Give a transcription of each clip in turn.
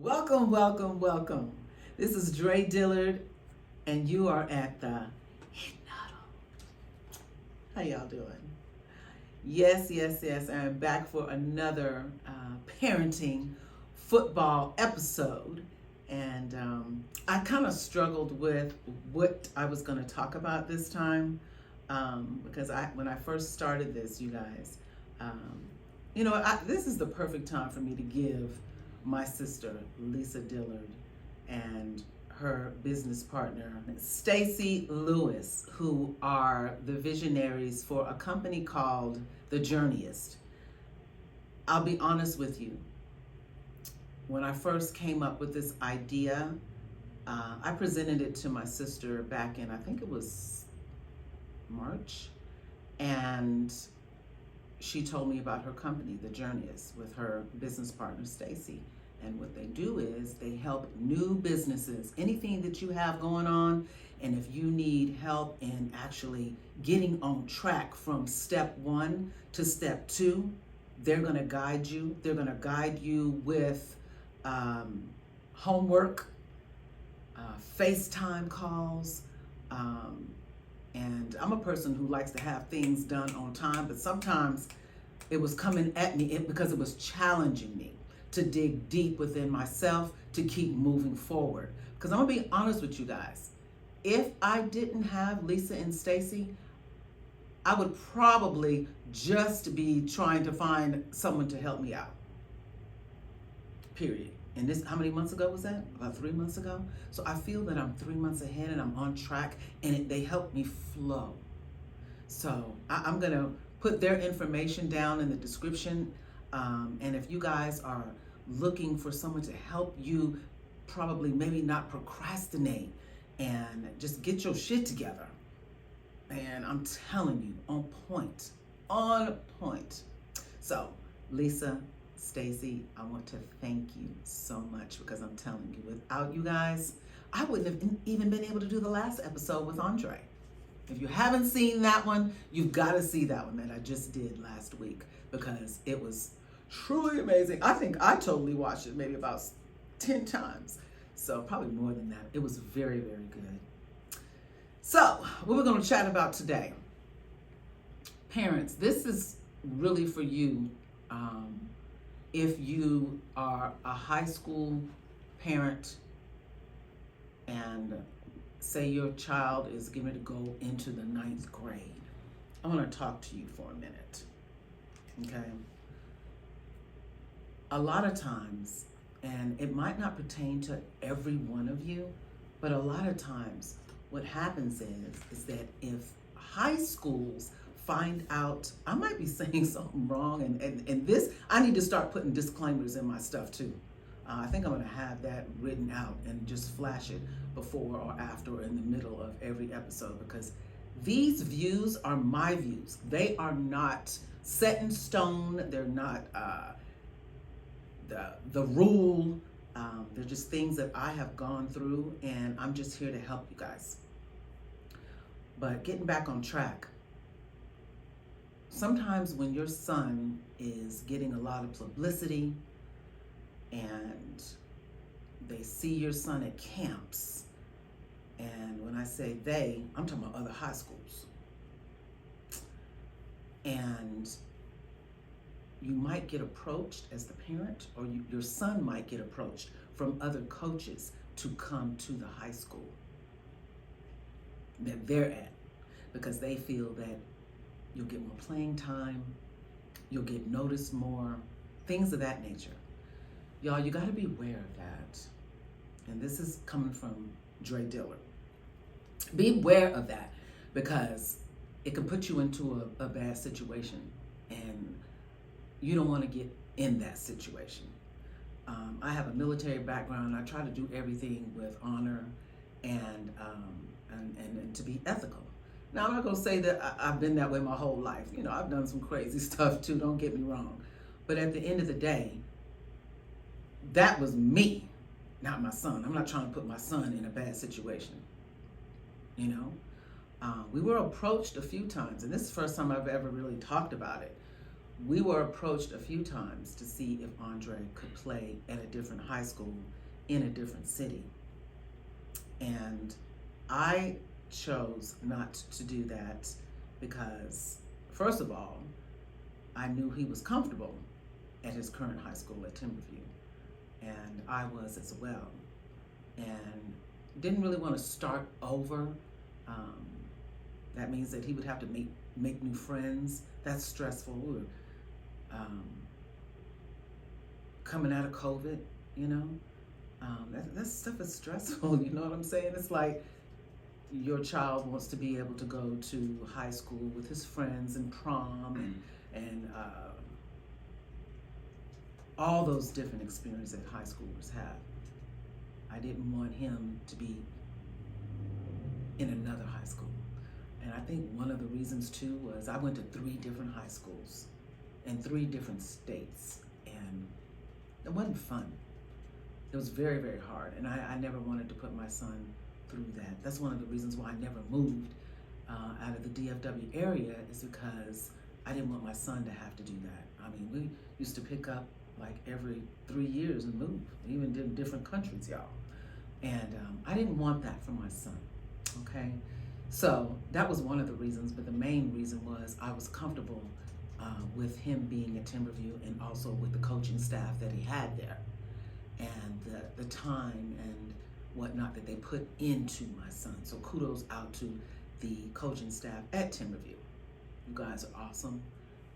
Welcome, welcome, welcome. This is Dillard, and you are at the HUDDLE. How y'all doing? Yes. I'm back for another parenting football episode. And I kind of struggled with what I was going to talk about this time because when I first started this, you guys, this is the perfect time for me to give my sister, Lisa Dillard, and her business partner, Stacee Lewis, who are the visionaries for a company called The Journeyist. I'll be honest with you. When I first came up with this idea, I presented it to my sister back in, I think it was March, and she told me about her company, The Journeyist, with her business partner, Stacee. And what they do is they help new businesses, anything that you have going on, and if you need help in actually getting on track from step 1 to step 2, they're going to guide you. They're going to guide you with homework, FaceTime calls, and I'm a person who likes to have things done on time, but sometimes it was coming at me because it was challenging me to dig deep within myself to keep moving forward. Because I'm gonna be honest with you guys, if I didn't have Lisa and Stacee, I would probably just be trying to find someone to help me out. Period. And this, how many months ago was that? About 3 months ago? So I feel that I'm 3 months ahead and I'm on track, and they help me flow. So I'm gonna put their information down in the description. And if you guys are looking for someone to help you probably maybe not procrastinate and just get your shit together, and I'm telling you, on point. So Lisa, Stacee, I want to thank you so much, because I'm telling you, without you guys, I wouldn't have even been able to do the last episode with Andre. If you haven't seen that one, you've got to see that one that I just did last week, because it was truly amazing. I think I totally watched it maybe about 10 times. So probably more than that. It was very, very good. So what we're going to chat about today. Parents, this is really for you. If you are a high school parent and say your child is getting to go into the 9th grade, I want to talk to you for a minute. Okay? A lot of times, and it might not pertain to every one of you, but a lot of times what happens is that if high schools find out, I might be saying something wrong, and this, I need to start putting disclaimers in my stuff too. I think I'm going to have that written out and just flash it before or after or in the middle of every episode, because these views are my views. They are not set in stone. They're not the rule. They're just things that I have gone through, and I'm just here to help you guys. But getting back on track, sometimes when your son is getting a lot of publicity and they see your son at camps, and when I say they, I'm talking about other high schools, and you might get approached as the parent, or your son might get approached from other coaches to come to the high school that they're at, because they feel that you'll get more playing time, you'll get noticed more, things of that nature. Y'all, you gotta be aware of that. And this is coming from Dillard. Be aware of that, because it can put you into a bad situation, and you don't want to get in that situation. I have a military background. I try to do everything with honor and to be ethical. Now, I'm not going to say that I've been that way my whole life. You know, I've done some crazy stuff too, don't get me wrong. But at the end of the day, that was me, not my son. I'm not trying to put my son in a bad situation. You know, we were approached a few times, and this is the first time I've ever really talked about it. we were approached a few times to see if Andre could play at a different high school in a different city. And I chose not to do that because, first of all, I knew he was comfortable at his current high school at Timberview, and I was as well. And didn't really want to start over. That means that he would have to make new friends. That's stressful. We were coming out of COVID, you know. That stuff is stressful, you know what I'm saying? It's like your child wants to be able to go to high school with his friends and prom and all those different experiences that high schoolers have. I didn't want him to be in another high school. And I think one of the reasons too was I went to 3 different high schools in 3 different states, and it wasn't fun. It was very, very hard, and I never wanted to put my son through that. That's one of the reasons why I never moved out of the DFW area, is because I didn't want my son to have to do that. I mean, we used to pick up like every 3 years and move, even in different countries, y'all. And I didn't want that for my son, okay? So that was one of the reasons, but the main reason was I was comfortable with him being at Timberview, and also with the coaching staff that he had there, and the time and whatnot that they put into my son. So kudos out to the coaching staff at Timberview. You guys are awesome,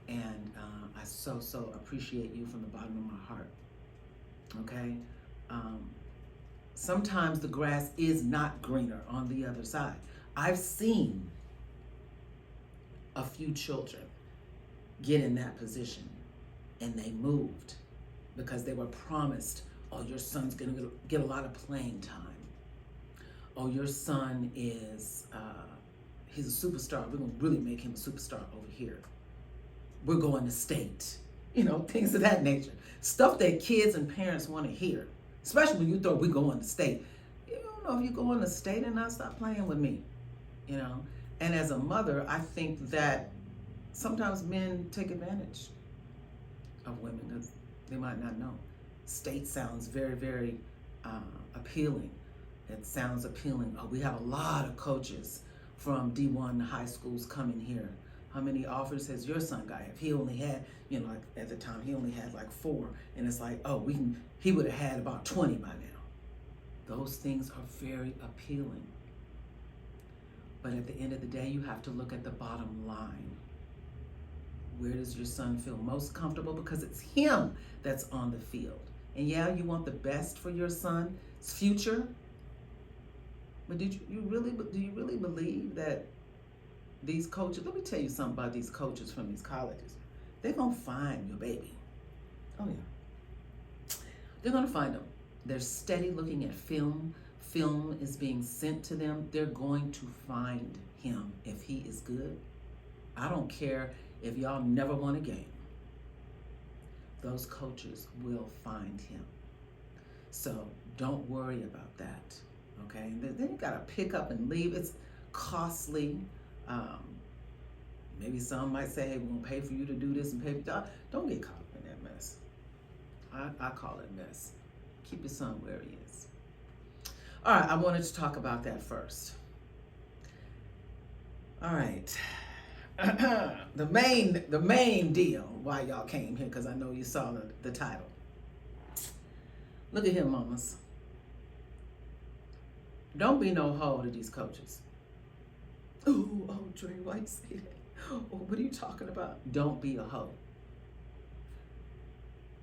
and I so appreciate you from the bottom of my heart, okay? Sometimes the grass is not greener on the other side. I've seen a few children get in that position, and they moved because they were promised, oh, your son's gonna get a lot of playing time. Oh, your son is, he's a superstar. We're gonna really make him a superstar over here. We're going to state, you know, things of that nature. Stuff that kids and parents wanna hear, especially when you throw, we're going to state. You don't know if you're going to state or not, stop playing with me, you know? And as a mother, I think that sometimes men take advantage of women because they might not know. State sounds very, very appealing. It sounds appealing. Oh, we have a lot of coaches from D1 high schools coming here. How many offers has your son got? If he only had, you know, like at the time, he only had like 4, and it's like, oh, he would have had about 20 by now. Those things are very appealing. But at the end of the day, you have to look at the bottom line. Where does your son feel most comfortable? Because it's him that's on the field. And yeah, you want the best for your son's future. But do you really believe that these coaches, let me tell you something about these coaches from these colleges. They're gonna find your baby. Oh yeah. They're gonna find them. They're steady looking at film. Film is being sent to them. They're going to find him if he is good. I don't care if y'all never won a game. Those coaches will find him. So don't worry about that, okay? Then you gotta pick up and leave. It's costly. Maybe some might say, hey, we're gonna pay for you to do this and pay for that. Don't get caught up in that mess. I call it mess. Keep your son where he is. All right, I wanted to talk about that first. All right. the main deal why y'all came here, because I know you saw the title. Look at him, mamas. Don't be no hoe to these coaches. Oh, Dre, why you say that? Oh, what are you talking about? Don't be a hoe.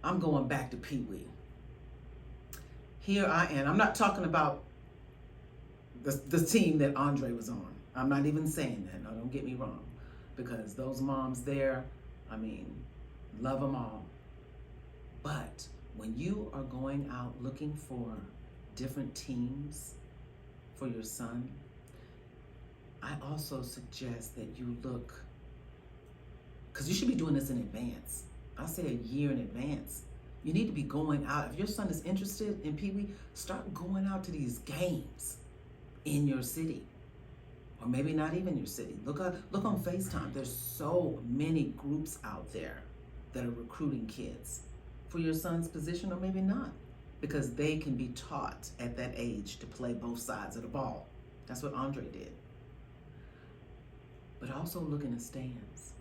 I'm going back to Pee Wee. Here I am. I'm not talking about the team that Andre was on. I'm not even saying that. No, don't get me wrong. Because those moms there, I mean, love them all. But when you are going out looking for different teams for your son, I also suggest that you look, because you should be doing this in advance. I say a year in advance. You need to be going out. If your son is interested in Pee Wee, start going out to these games in your city. Or maybe not even your city. Look on FaceTime. There's so many groups out there. that are recruiting kids for your son's position, or maybe not, because they can be taught at that age to play both sides of the ball. That's what Andre did. But also look in the stands.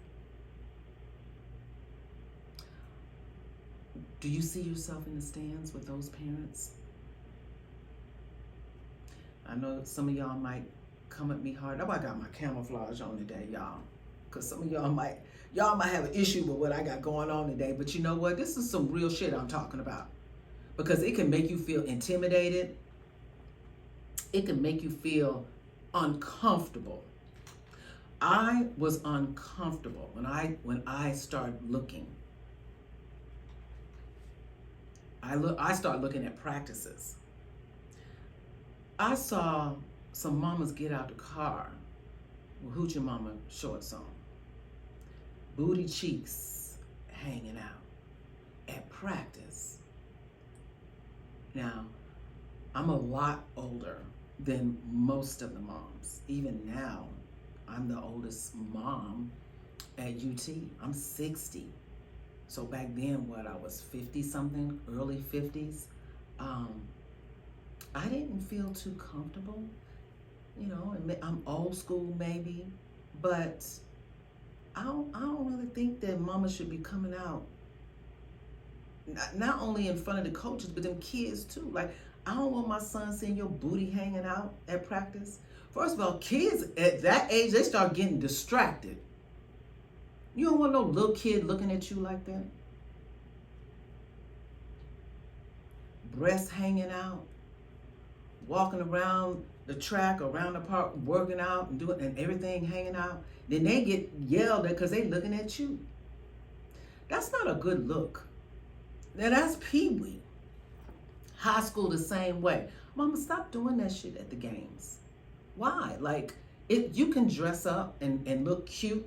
Do you see yourself in the stands with those parents? I know some of y'all might come at me hard. I got my camouflage on today, y'all. Because some of y'all might have an issue with what I got going on today. But you know what? This is some real shit I'm talking about. Because it can make you feel intimidated. It can make you feel uncomfortable. I was uncomfortable when I started looking. I started looking at practices. I saw some mamas get out the car with Hoochie Mama shorts on, booty cheeks hanging out at practice. Now, I'm a lot older than most of the moms. Even now, I'm the oldest mom at UT. I'm 60. So back then, I was 50 something, early 50s. I didn't feel too comfortable. You know, I'm old school maybe, but I don't really think that mama should be coming out, not only in front of the coaches, but them kids too. Like, I don't want my son seeing your booty hanging out at practice. First of all, kids at that age, they start getting distracted. You don't want no little kid looking at you like that. Breasts hanging out, walking around the track, around the park, working out and everything hanging out. Then they get yelled at because they looking at you. That's not a good look. Now that's peewee. High school the same way. Mama, stop doing that shit at the games. Why? Like, you can dress up and look cute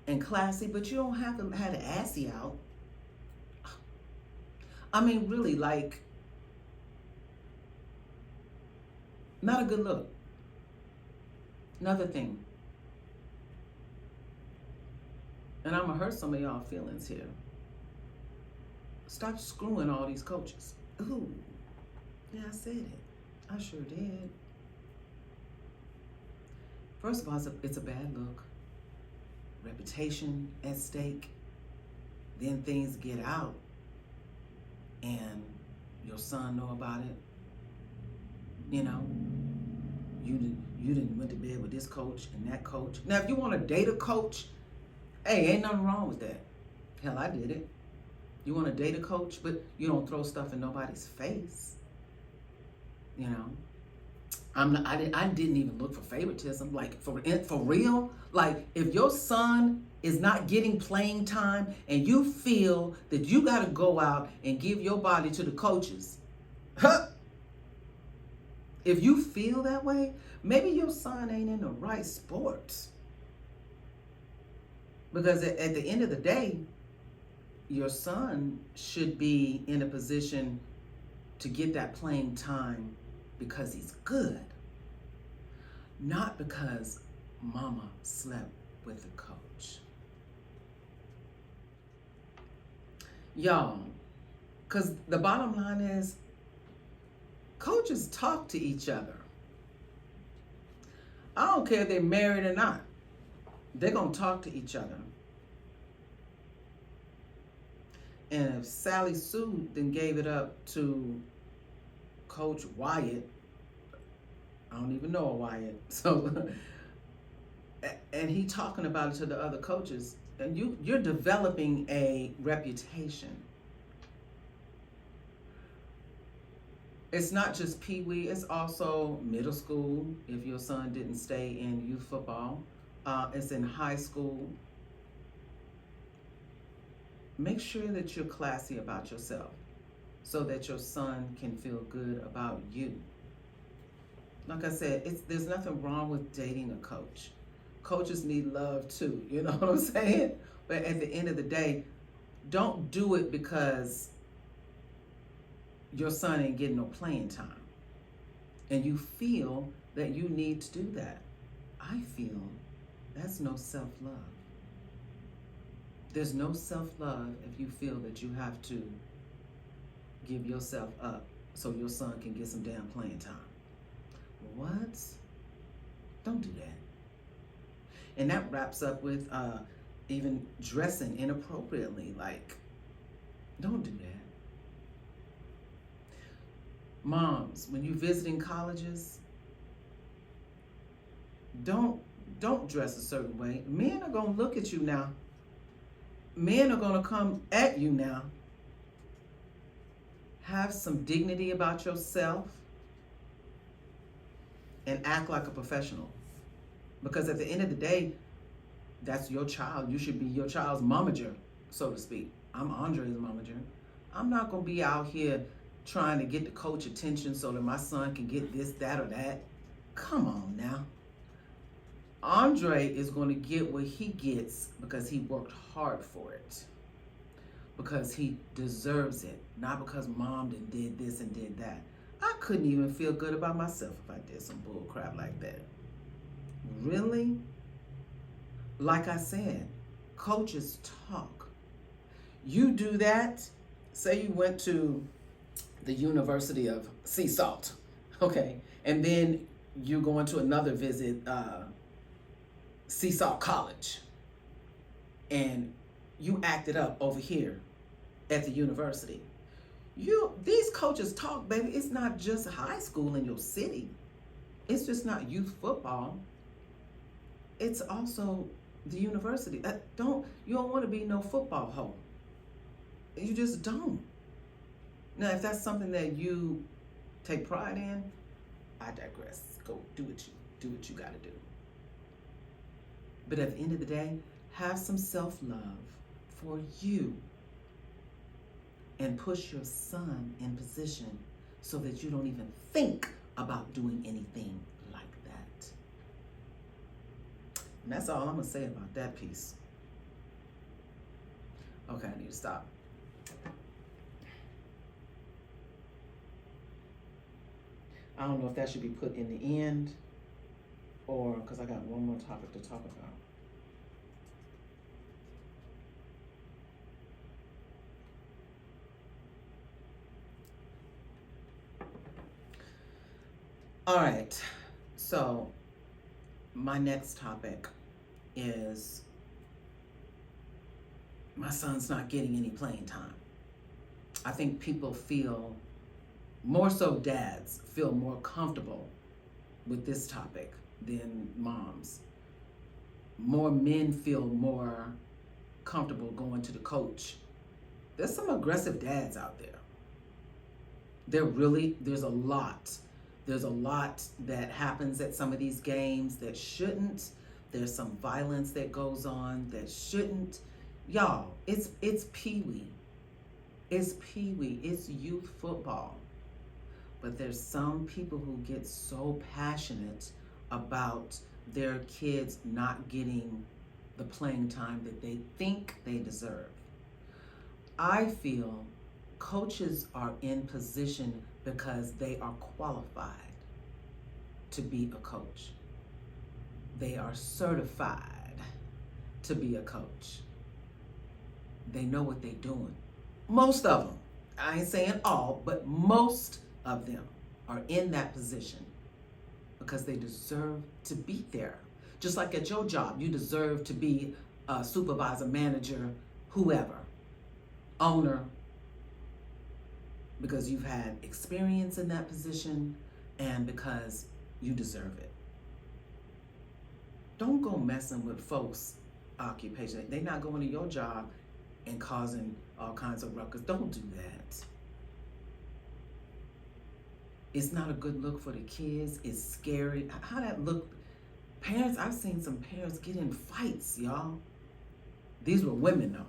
and classy, but you don't have to have the assy out. I mean, really, like, not a good look. Another thing, and I'm gonna hurt some of y'all feelings here. Stop screwing all these coaches. Ooh, yeah, I said it. I sure did. First of all, it's a bad look. Reputation at stake. Then things get out and your son know about it. You know, you didn't went to bed with this coach and that coach. Now, if you want to date a coach, hey, ain't nothing wrong with that. Hell, I did it. You want to date a coach, but you don't throw stuff in nobody's face. You know, I didn't even look for favoritism. Like, for real, like, if your son is not getting playing time and you feel that you got to go out and give your body to the coaches, if you feel that way, maybe your son ain't in the right sports. Because at the end of the day, your son should be in a position to get that playing time because he's good, not because mama slept with the coach. Y'all, because the bottom line is, coaches talk to each other. I don't care if they're married or not. They're going to talk to each other. And if Sally Sue then gave it up to Coach Wyatt, I don't even know a Wyatt, so, and he talking about it to the other coaches, and you're developing a reputation. It's not just peewee, it's also middle school, if your son didn't stay in youth football. It's in high school. Make sure that you're classy about yourself so that your son can feel good about you. Like I said, there's nothing wrong with dating a coach. Coaches need love too, you know what I'm saying? But at the end of the day, don't do it because your son ain't getting no playing time and you feel that you need to do that. I feel that's no self-love. There's no self-love if you feel that you have to give yourself up so your son can get some damn playing time. What? Don't do that. And that wraps up with even dressing inappropriately. Like, don't do that. Moms, when you're visiting colleges, don't dress a certain way. Men are gonna look at you now. Men are gonna come at you now. Have some dignity about yourself and act like a professional. Because at the end of the day, that's your child. You should be your child's momager, so to speak. I'm Andre's momager. I'm not gonna be out here trying to get the coach attention so that my son can get this, that, or that. Come on now. Andre is going to get what he gets because he worked hard for it. Because he deserves it. Not because mom did this and did that. I couldn't even feel good about myself if I did some bull crap like that. Really? Like I said, coaches talk. You do that, say you went to the University of Sea Salt, okay, and then you're going to another visit, Sea Salt College, and you acted up over here at the university. These coaches talk, baby. It's not just high school in your city. It's just not youth football. It's also the university. You don't want to be no football hoe. You just don't. Now, if that's something that you take pride in, I digress. Go do what you got to do. But at the end of the day, have some self-love for you and push your son in position so that you don't even think about doing anything like that. And that's all I'm going to say about that piece. Okay, I need to stop. I don't know if that should be put in the end or because I got one more topic to talk about. All right, so my next topic is my son's not getting any playing time. I think people feel, more so dads, feel more comfortable with this topic than moms. More men feel more comfortable going to the coach. There's some aggressive dads out there. There's a lot. There's a lot that happens at some of these games that shouldn't. There's some violence that goes on that shouldn't. Y'all, it's pee-wee. It's pee-wee. It's youth football. But there's some people who get so passionate about their kids not getting the playing time that they think they deserve. I feel coaches are in position because they are qualified to be a coach. They are certified to be a coach. They know what they're doing. Most of them, I ain't saying all, but most of them are in that position because they deserve to be there. Just like at your job, you deserve to be a supervisor, manager, whoever, owner, because you've had experience in that position and because you deserve it. Don't go messing with folks' occupation. They're not going to your job and causing all kinds of ruckus. Don't do that. It's not a good look for the kids. It's scary. How that look? Parents, I've seen some parents get in fights, y'all. These were women though.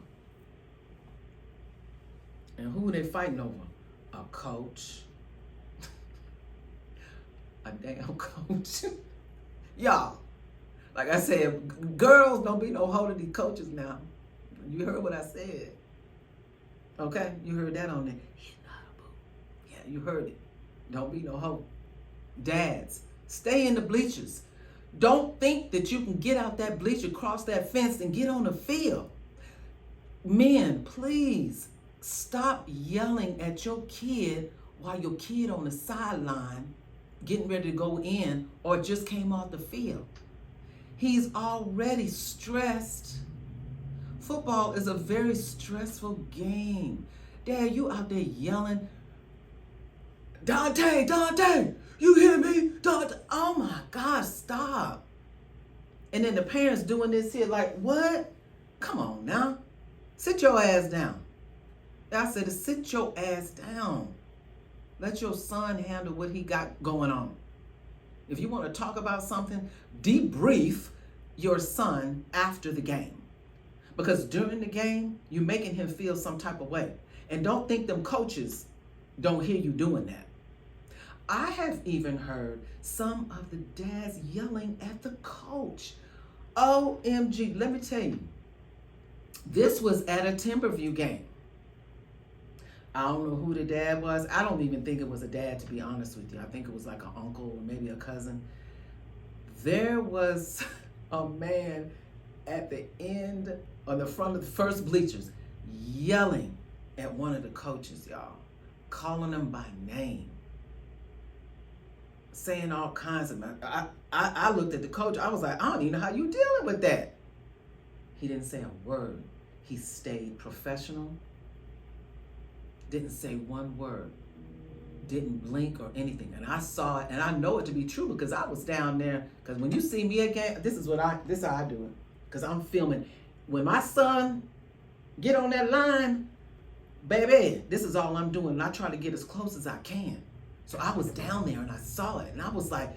And who were they fighting over? A coach. A damn coach. Y'all, like I said, girls, don't be no hoe to these coaches now. You heard what I said. Okay? You heard that on there. He's not a boo. Yeah, you heard it. Don't be no hoe. Dads, stay in the bleachers. Don't think that you can get out that bleacher, cross that fence, and get on the field. Men, please stop yelling at your kid while your kid on the sideline getting ready to go in or just came off the field. He's already stressed. Football is a very stressful game. Dad, you out there yelling, Dante, you hear me? Dante, oh my God, stop. And then the parents doing this here like, what? Come on now. Sit your ass down. I said to sit your ass down. Let your son handle what he got going on. If you want to talk about something, debrief your son after the game. Because during the game, you're making him feel some type of way. And don't think them coaches don't hear you doing that. I have even heard some of the dads yelling at the coach. OMG, let me tell you, this was at a Timberview game. I don't know who the dad was. I don't even think it was a dad, to be honest with you. I think it was like an uncle or maybe a cousin. There was a man at the end, on the front of the first bleachers, yelling at one of the coaches, y'all, calling them by name, saying all kinds of, I looked at the coach, I was like, I don't even know how you dealing with that. He didn't say a word. He stayed professional, didn't say one word, didn't blink or anything. And I saw it, and I know it to be true because I was down there. Because when you see me again, this is how I do it. Because I'm filming. When my son get on that line, baby, this is all I'm doing. And I try to get as close as I can. So I was down there and I saw it. And I was like,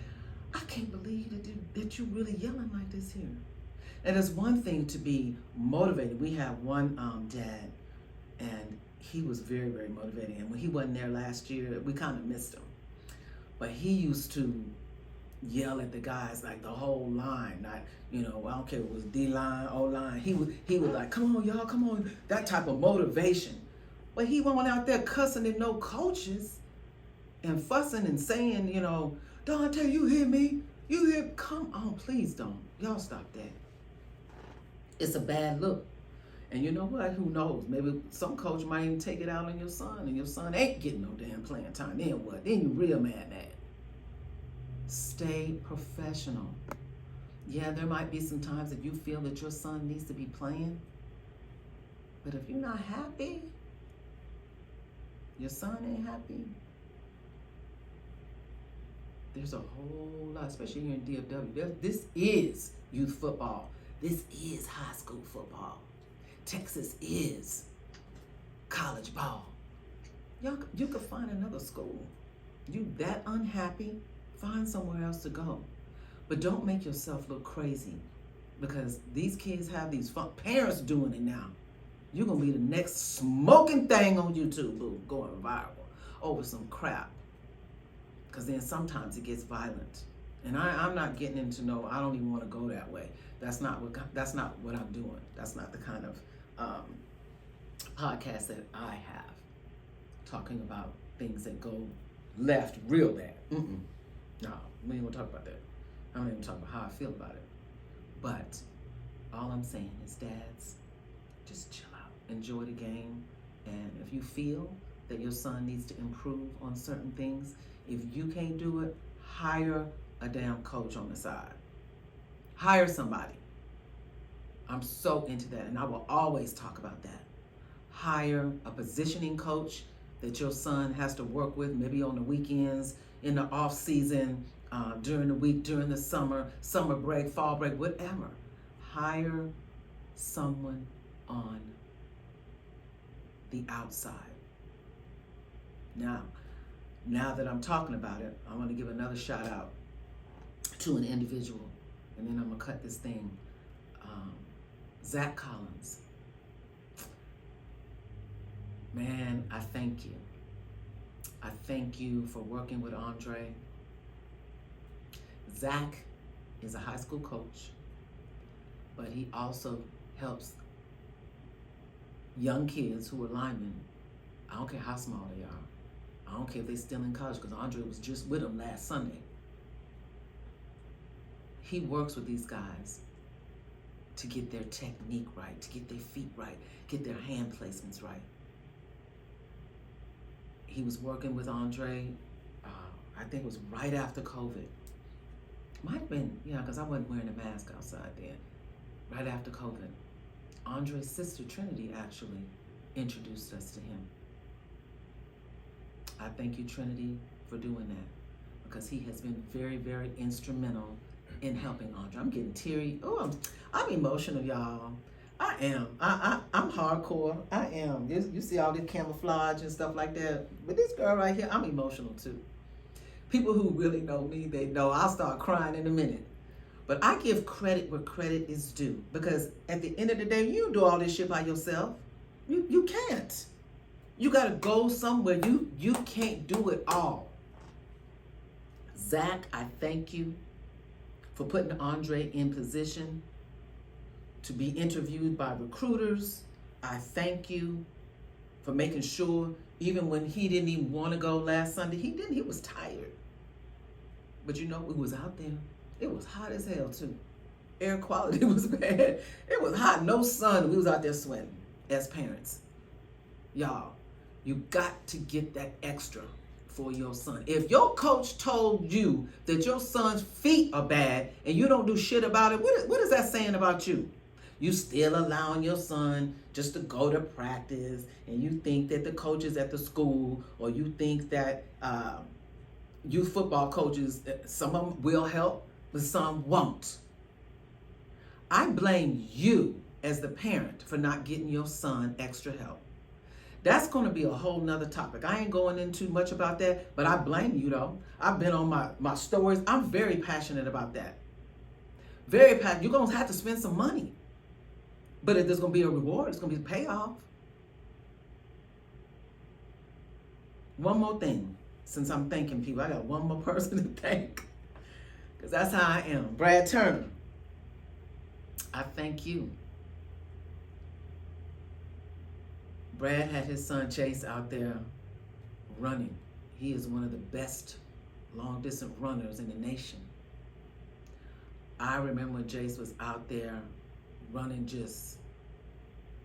I can't believe that you really yelling like this here. And it's one thing to be motivated. We have one dad, and he was very, very motivating. And when he wasn't there last year, we kind of missed him. But he used to yell at the guys, like the whole line, not, I don't care if it was D-line, O-line. He was like, come on, y'all, come on. That type of motivation. But he went out there cussing at no coaches and fussing and saying, Dante, you hear me? You hear? Come on, please don't. Y'all stop that. It's a bad look. And you know what? Who knows? Maybe some coach might even take it out on your son, and your son ain't getting no damn playing time. Then what? Then you real mad. Stay professional. Yeah, there might be some times that you feel that your son needs to be playing. But if you're not happy, your son ain't happy, there's a whole lot, especially here in DFW. This is youth football. This is high school football. Texas is college ball. You could find another school. You that unhappy, find somewhere else to go. But don't make yourself look crazy, because these kids have these fun. Parents doing it now. You're going to be the next smoking thing on YouTube, boo, going viral over some crap. Because then sometimes it gets violent. And I'm not getting into I don't even want to go that way. That's not what I'm doing. That's not the kind of podcast that I have, talking about things that go left real bad. No, we ain't gonna talk about that. I don't even talk about how I feel about it. But all I'm saying is, dads, just chill out, enjoy the game, and if you feel that your son needs to improve on certain things, if you can't do it, hire a damn coach on the side. Hire somebody. I'm so into that, and I will always talk about that. Hire a positioning coach that your son has to work with, maybe on the weekends, in the off season, during the week, during the summer break, fall break, whatever. Hire someone on the outside. Now that I'm talking about it, I want to give another shout out to an individual, and then I'm gonna cut this thing. Zach Collins. Man, I thank you. I thank you for working with Andre. Zach is a high school coach, but he also helps young kids who are linemen. I don't care how small they are. I don't care if they're still in college, because Andre was just with them last Sunday. He works with these guys to get their technique right, to get their feet right, get their hand placements right. He was working with Andre, I think it was right after COVID. Might have been, yeah, because I wasn't wearing a mask outside then. Right after COVID. Andre's sister Trinity actually introduced us to him. I thank you, Trinity, for doing that, because he has been very, very instrumental in helping Andre. I'm getting teary. Oh, I'm emotional, y'all. I am. I'm hardcore. I am. You see all this camouflage and stuff like that. But this girl right here, I'm emotional too. People who really know me, they know I'll start crying in a minute. But I give credit where credit is due, because at the end of the day, you don't do all this shit by yourself. You can't. You got to go somewhere. You can't do it all. Zach, I thank you for putting Andre in position to be interviewed by recruiters. I thank you for making sure, even when he didn't even want to go last Sunday, he didn't. He was tired. But you know, it was out there. It was hot as hell too. Air quality was bad. It was hot, no sun. We was out there sweating as parents. Y'all, you got to get that extra for your son. If your coach told you that your son's feet are bad and you don't do shit about it, what is that saying about you? You still allowing your son just to go to practice, and you think that the coaches at the school, or you think that youth football coaches, some of them will help, but some won't. I blame you as the parent for not getting your son extra help. That's going to be a whole nother topic. I ain't going into much about that, but I blame you though. I've been on my stories. I'm very passionate about that. Very passionate. You're going to have to spend some money. But if there's going to be a reward, it's going to be a payoff. One more thing, since I'm thanking people. I got one more person to thank, because that's how I am. Brad Turner, I thank you. Brad had his son Chase out there running. He is one of the best long-distance runners in the nation. I remember when Chase was out there running,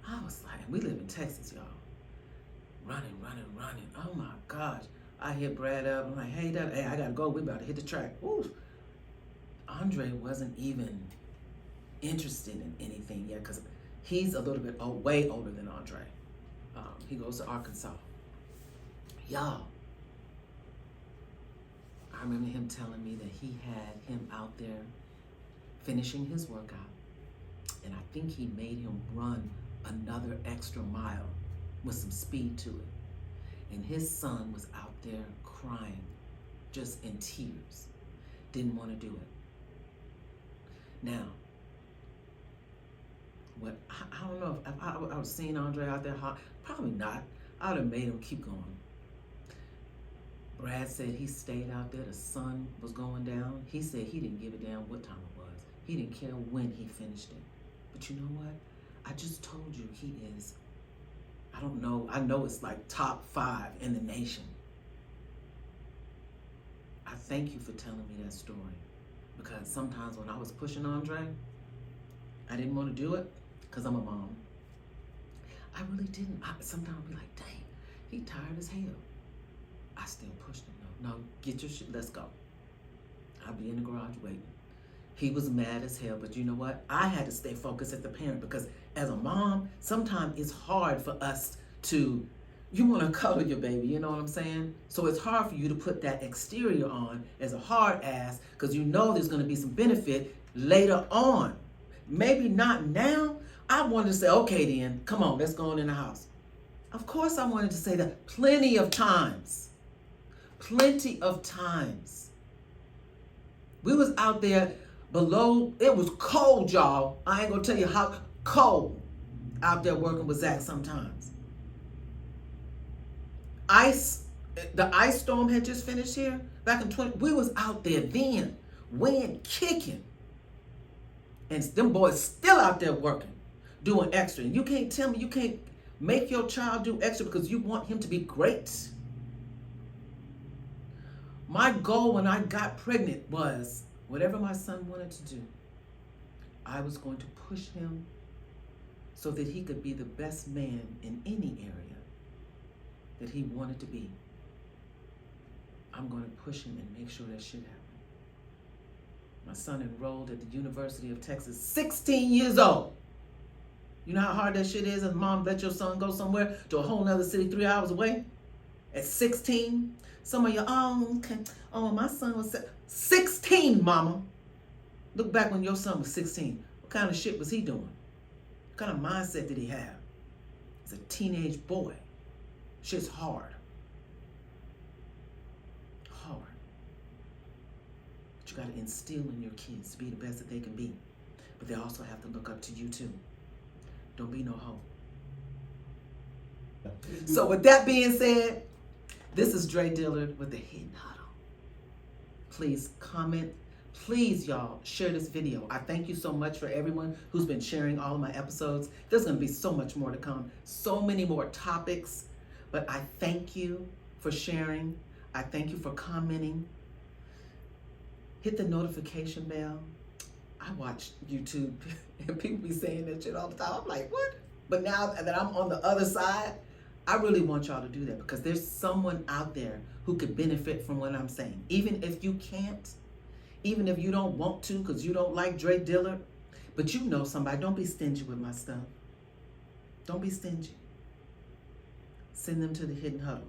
I was like, we live in Texas, y'all. Running. Oh my gosh. I hit Brad up. I'm like, hey, I gotta go. We about to hit the track. Ooh. Andre wasn't even interested in anything yet, because he's a little bit way older than Andre. He goes to Arkansas. Y'all, I remember him telling me that he had him out there finishing his workout, and I think he made him run another extra mile with some speed to it. And his son was out there crying, just in tears. Didn't want to do it. Now, I don't know if I was seeing Andre out there, probably not. I would have made him keep going. Brad said he stayed out there. The sun was going down. He said he didn't give a damn what time it was. He didn't care when he finished it. But you know what? I just told you he is, I don't know, I know it's like top 5 in the nation. I thank you for telling me that story, because sometimes when I was pushing Andre, I didn't want to do it because I'm a mom. I really didn't. Sometimes I'd be like, dang, he tired as hell. I still pushed him. No, get your shit, let's go. I'll be in the garage waiting. He was mad as hell, but you know what? I had to stay focused as the parent, because as a mom, sometimes it's hard for us to, you want to cuddle your baby, you know what I'm saying? So it's hard for you to put that exterior on as a hard ass, because you know there's going to be some benefit later on. Maybe not now. I wanted to say, okay then, come on, let's go on in the house. Of course I wanted to say that plenty of times. Plenty of times. We was out there below, it was cold, y'all. I ain't gonna tell you how cold out there working with Zach sometimes. The ice storm had just finished here back in we was out there then, wind kicking. And them boys still out there working, doing extra. And you can't tell me you can't make your child do extra because you want him to be great. My goal when I got pregnant was whatever my son wanted to do, I was going to push him so that he could be the best man in any area that he wanted to be. I'm going to push him and make sure that shit happens. My son enrolled at the University of Texas, 16 years old. You know how hard that shit is as mom let your son go somewhere to a whole nother city 3 hours away? At 16? Some of you, okay. Oh, my son was 16, mama. Look back when your son was 16. What kind of shit was he doing? What kind of mindset did he have? He's a teenage boy. Shit's hard. Hard. But you gotta instill in your kids to be the best that they can be. But they also have to look up to you too. Don't be no hoe. So with that being said, this is Dre Dillard with the Hidden Huddle. Please comment. Please, y'all, share this video. I thank you so much for everyone who's been sharing all of my episodes. There's going to be so much more to come. So many more topics. But I thank you for sharing. I thank you for commenting. Hit the notification bell. I watch YouTube and people be saying that shit all the time. I'm like, what? But now that I'm on the other side, I really want y'all to do that because there's someone out there who could benefit from what I'm saying. Even if you can't, even if you don't want to because you don't like Dre Dillard, but you know somebody. Don't be stingy with my stuff. Don't be stingy. Send them to the Hidden Huddle.